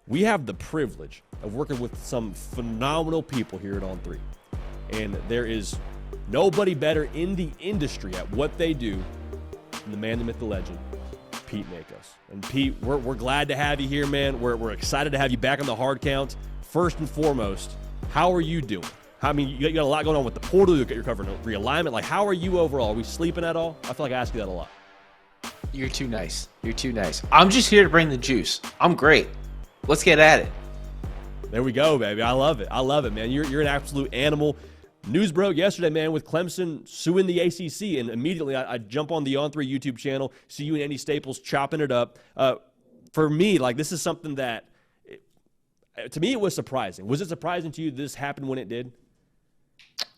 we have the privilege of working with some phenomenal people here at On 3. And there is nobody better in the industry at what they do than the man, the myth, the legend, Pete Makos. And Pete, we're glad to have you here, man. We're excited to have you back on the hard count. First and foremost, how are you doing? I mean, you got a lot going on with the portal. You're covering realignment. Like, how are you overall? Are we sleeping at all? I feel like I ask you that a lot. You're too nice. You're too nice. I'm just here to bring the juice. I'm great. Let's get at it. There we go, baby. I love it. I love it, man. You're an absolute animal. News broke yesterday, man, with Clemson suing the ACC, and immediately I jump on the On3 YouTube channel, see you and Andy Staples chopping it up. For me, like, this is something that, to me, it was surprising. Was it surprising to you this happened when it did?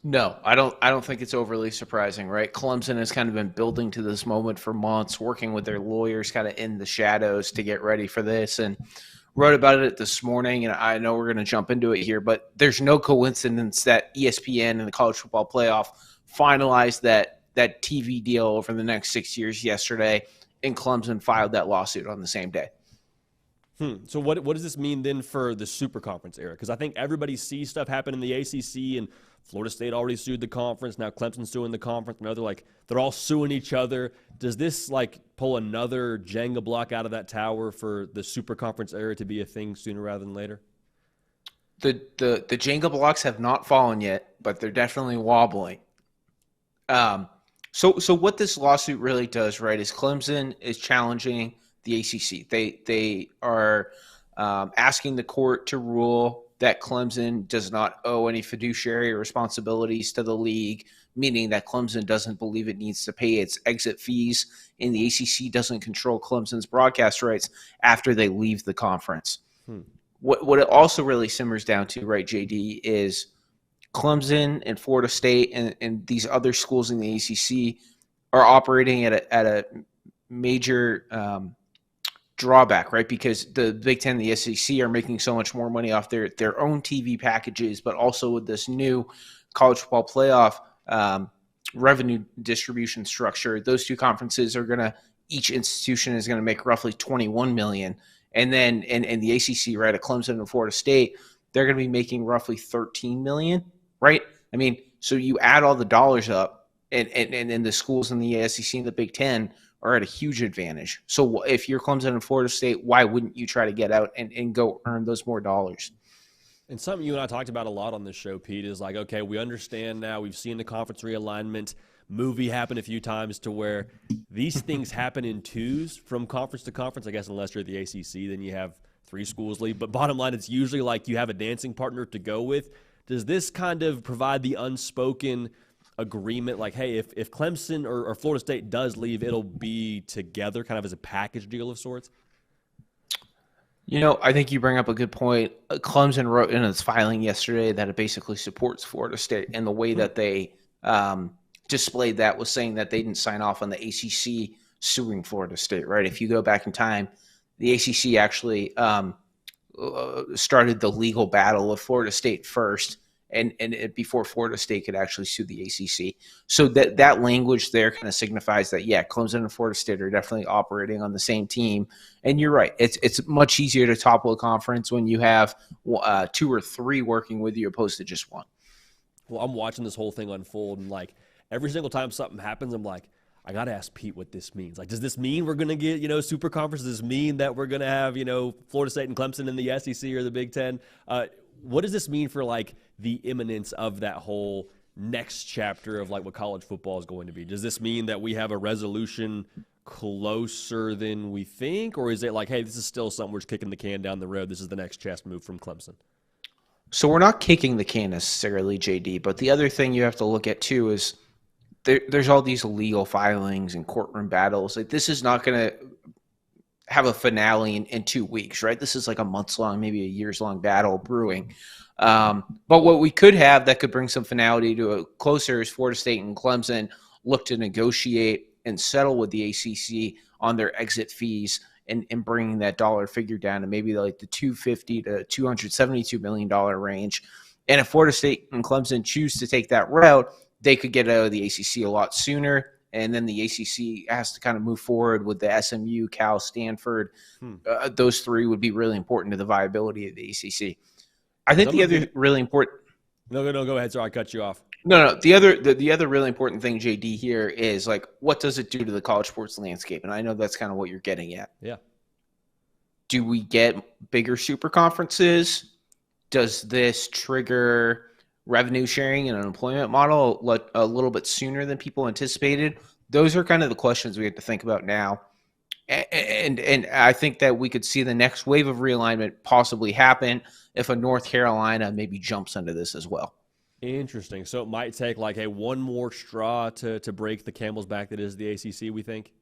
No, I don't think it's overly surprising, right? Clemson has kind of been building to this moment for months, working with their lawyers kind of in the shadows to get ready for this, and wrote about it this morning, and I know we're going to jump into it here, but there's no coincidence that ESPN and the College Football Playoff finalized that TV deal over the next 6 years yesterday, and Clemson filed that lawsuit on the same day. So what does this mean then for the Super Conference era? Because I think everybody sees stuff happen in the ACC, and Florida State already sued the conference. Now Clemson's suing the conference. Now they're all suing each other. Does this pull another Jenga block out of that tower for the Super Conference era to be a thing sooner rather than later? The Jenga blocks have not fallen yet, but they're definitely wobbling. So what this lawsuit really does, right, is Clemson is challenging the ACC. They are asking the court to rule that Clemson does not owe any fiduciary responsibilities to the league, meaning that Clemson doesn't believe it needs to pay its exit fees, and the ACC doesn't control Clemson's broadcast rights after they leave the conference. What it also really simmers down to, right, JD, is Clemson and Florida State and these other schools in the ACC are operating at a major drawback, right? Because the Big Ten and the SEC are making so much more money off their own TV packages, but also with this new college football playoff revenue distribution structure, those two conferences are going to, each institution is going to make roughly $21 million. And then in the ACC, right, at Clemson and Florida State, they're going to be making roughly $13 million, right? I mean, so you add all the dollars up, and the schools in the SEC and the Big Ten are at a huge advantage. So if you're Clemson and Florida State, why wouldn't you try to get out and go earn those more dollars? And something you and I talked about a lot on this show, Pete, is like, okay, we understand now. We've seen the conference realignment movie happen a few times to where these things happen in twos from conference to conference. I guess unless you're at the ACC, then you have 3 schools leave. But bottom line, it's usually like you have a dancing partner to go with. Does this kind of provide the unspoken agreement, like, hey, if Clemson or Florida State does leave, it'll be together kind of as a package deal of sorts? You know, I think you bring up a good point. Clemson wrote in its filing yesterday that it basically supports Florida State, and the way that they displayed that was saying that they didn't sign off on the ACC suing Florida State, right? If you go back in time, the ACC actually started the legal battle with Florida State first, and before Florida State could actually sue the ACC. So that language there kind of signifies that, yeah, Clemson and Florida State are definitely operating on the same team. And you're right. It's much easier to topple a conference when you have 2 or 3 working with you opposed to just 1. Well, I'm watching this whole thing unfold, and every single time something happens, I'm like, I got to ask Pete what this means. Does this mean we're going to get, super conference? Does this mean that we're going to have, Florida State and Clemson in the SEC or the Big Ten? What does this mean for, the imminence of that whole next chapter of, what college football is going to be? Does this mean that we have a resolution closer than we think? Or is it hey, this is still something we're just kicking the can down the road? This is the next chess move from Clemson. So we're not kicking the can necessarily, JD, but the other thing you have to look at, too, is there's all these legal filings and courtroom battles. This is not going to have a finale in 2 weeks, right? This is a months-long, maybe a years-long battle brewing. But what we could have that could bring some finality to it closer is Florida State and Clemson look to negotiate and settle with the ACC on their exit fees and bringing that dollar figure down to maybe the $250 to $272 million range. And if Florida State and Clemson choose to take that route, they could get out of the ACC a lot sooner and then the ACC has to kind of move forward with the SMU, Cal, Stanford. Those three would be really important to the viability of the ACC. I think the other really important. No, go ahead. Sorry, I cut you off. No. The other really important thing, JD, here is like, what does it do to the college sports landscape? And I know that's kind of what you're getting at. Yeah. Do we get bigger super conferences? Does this trigger revenue sharing and an employment model a little bit sooner than people anticipated? Those are kind of the questions we have to think about now. And I think that we could see the next wave of realignment possibly happen if a North Carolina maybe jumps into this as well. Interesting. So it might take like one more straw to break the camel's back that is the ACC, we think?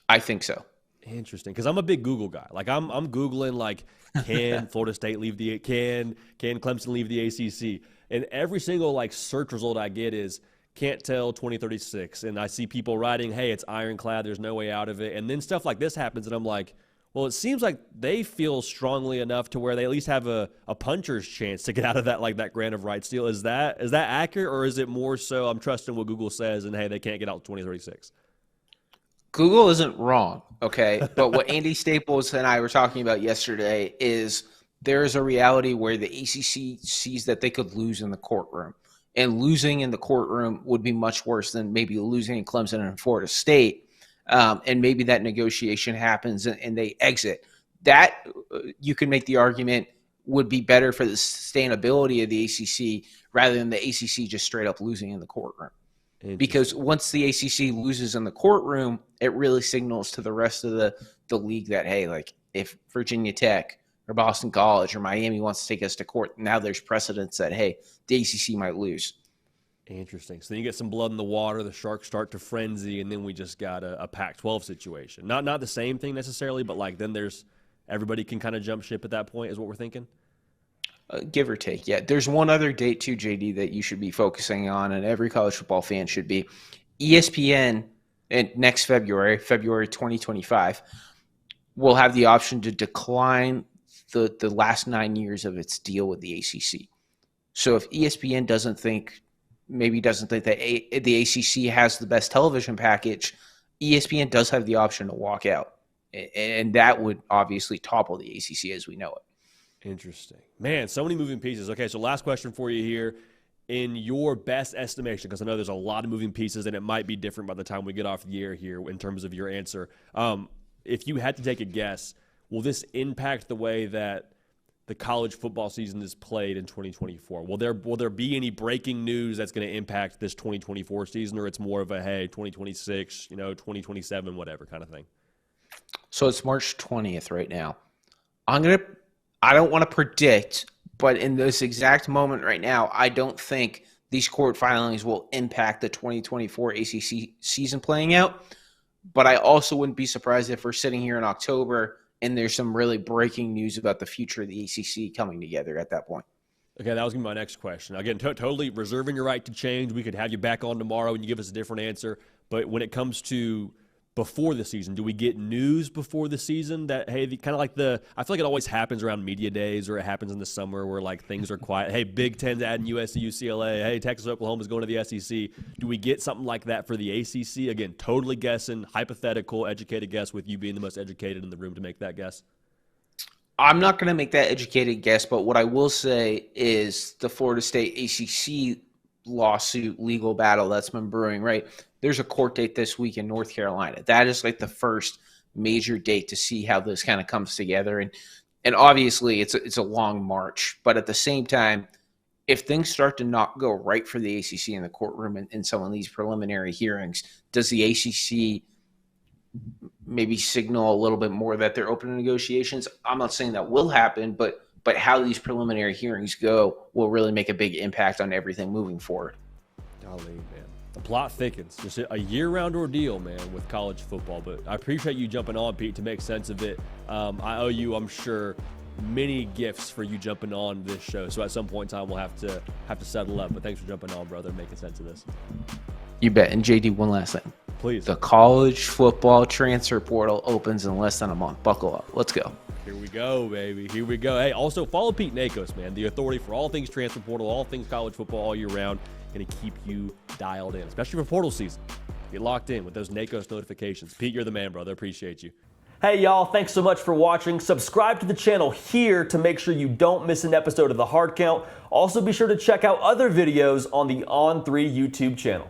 I think so. Interesting, because I'm a big Google guy. Like I'm Googling like, can Florida State leave can Clemson leave the ACC? And every single like search result I get is can't tell 2036. And I see people writing, hey, it's ironclad, there's no way out of it. And then stuff like this happens, and I'm like, well, it seems like they feel strongly enough to where they at least have a puncher's chance to get out of that grant of rights deal. Is that accurate, or is it more so I'm trusting what Google says and hey, they can't get out 2036? Google isn't wrong, okay? But what Andy Staples and I were talking about yesterday is there is a reality where the ACC sees that they could lose in the courtroom. And losing in the courtroom would be much worse than maybe losing in Clemson and Florida State. And maybe that negotiation happens and they exit. That, you can make the argument, would be better for the sustainability of the ACC rather than the ACC just straight up losing in the courtroom. Because once the ACC loses in the courtroom, it really signals to the rest of the league that, hey, like if Virginia Tech or Boston College or Miami wants to take us to court, now there's precedence that, hey, the ACC might lose. Interesting. So then you get some blood in the water, the Sharks start to frenzy, and then we just got a Pac-12 situation. Not the same thing necessarily, but like then there's everybody can kind of jump ship at that point is what we're thinking? Give or take, yeah. There's one other date too, JD, that you should be focusing on, and every college football fan should be. ESPN, and next February 2025, will have the option to decline the last 9 years of its deal with the ACC. So if ESPN doesn't think that the ACC has the best television package, ESPN does have the option to walk out. And that would obviously topple the ACC as we know it. Interesting. Man, so many moving pieces. Okay, so last question for you here. In your best estimation, because I know there's a lot of moving pieces and it might be different by the time we get off the air here in terms of your answer. If you had to take a guess, will this impact the way that the college football season is played in 2024? Will there be any breaking news that's going to impact this 2024 season, or it's more of a, hey, 2026, 2027, whatever kind of thing? So it's March 20th right now. I don't want to predict, but in this exact moment right now, I don't think these court filings will impact the 2024 ACC season playing out. But I also wouldn't be surprised if we're sitting here in October and there's some really breaking news about the future of the ACC coming together at that point. Okay, that was going to be my next question. Again, totally reserving your right to change. We could have you back on tomorrow and you give us a different answer. But when it comes to before the season, do we get news before the season that, hey, kind of like I feel like it always happens around media days, or it happens in the summer where like things are quiet. Hey, Big Ten's adding USC, UCLA. Hey, Texas, Oklahoma's going to the SEC. Do we get something like that for the ACC? Again, totally guessing, hypothetical, educated guess with you being the most educated in the room to make that guess. I'm not going to make that educated guess, but what I will say is the Florida State ACC lawsuit legal battle that's been brewing, right? There's a court date this week in North Carolina. That is like the first major date to see how this kind of comes together. And obviously it's a long march, but at the same time, if things start to not go right for the ACC in the courtroom in some of these preliminary hearings, does the ACC maybe signal a little bit more that they're open to negotiations? I'm not saying that will happen, but how these preliminary hearings go will really make a big impact on everything moving forward. Golly, man. The plot thickens. Just a year-round ordeal, man, with college football. But I appreciate you jumping on, Pete, to make sense of it. I owe you, I'm sure, many gifts for you jumping on this show. So at some point in time, we'll have to settle up. But thanks for jumping on, brother, making sense of this. You bet. And JD, one last thing. Please. The college football transfer portal opens in less than a month. Buckle up. Let's go. Here we go, baby. Here we go. Hey, also follow Pete Nakos, man, the authority for all things transfer portal, all things college football all year round. Going to keep you dialed in, especially for portal season. Get locked in with those NACOS notifications. Pete, you're the man, brother. Appreciate you. Hey y'all, thanks so much for watching. Subscribe to the channel here to make sure you don't miss an episode of The Hard Count. Also be sure to check out other videos on the On3 YouTube channel.